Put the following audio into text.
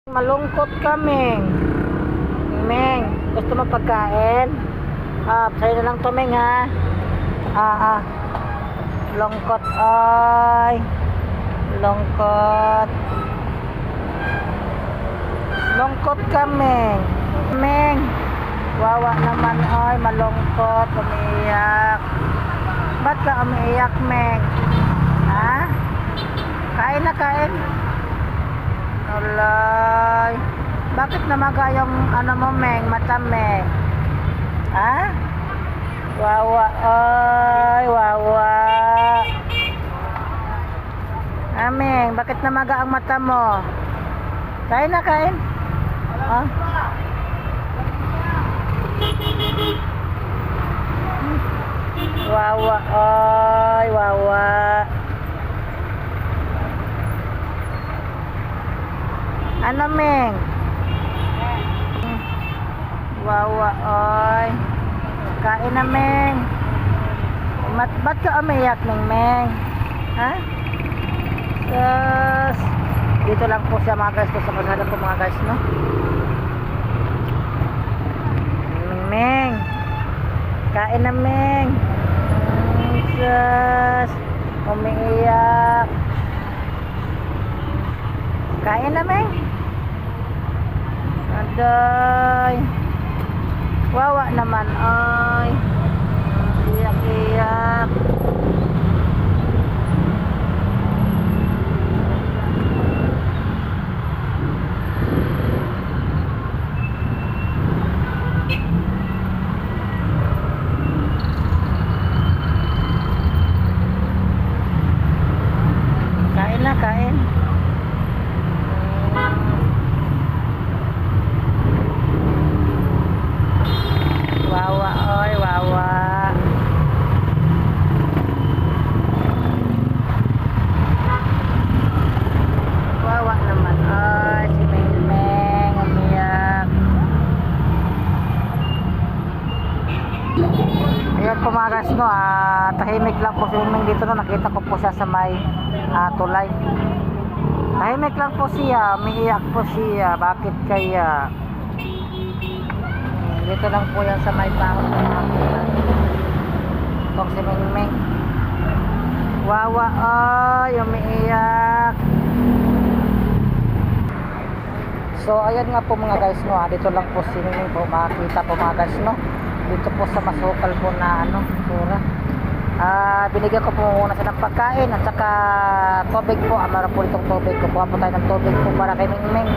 Malungkot kami. Meng, gusto mo pagkain? Sa'yo na lang to, Meng, ha? Lungkot, ay. Lungkot. Lungkot kami. Meng, wawa naman, ay. Malungkot, umiiyak. Ba't ka umiiyak, Meng? Ha? Kain na, kain. Alay. Bakit namaga yung ano mo, Meng? Mata, Meng? Ha? Wawa, ay, wawa. Meng, bakit namaga ang mata mo? Kain na, kain. Wawa, ay, wawa. Ano, Meng? Wawa, ay. Kain na, Meng. Ba't ka umiyak, Meng? Ha? Yes. Dito lang po siya, mga guys. Sa kalsada po, mga guys, no? Meng. Kain na, Meng. Yes. Umiiyak. Kain na, Meng. Aday. Wawa naman, ay. Iyak-iyak. Kain na, kain. Wawa, oy, wawa. Wawa naman, oy, si Meng, umiyak. Ayan po, mga guys, no, tahimik lang po si Meng dito, no, nakita ko po siya sa may tulay. Tahimik lang po siya, umiiyak po siya. Bakit kaya? Dito lang po yan sa may pahon ng mga tulay. Itong si Meng. Wawa, ay, umiiyak. So, ayan nga po, mga guys, no, dito lang po si Meng po, makakita po, mga guys, no, dito po sa masukal po na sura. Binigyan ko po muna siya ng pagkain at saka tubig po. Meron po itong tubig. Kukuha po tayo ng tubig po para kay Meng.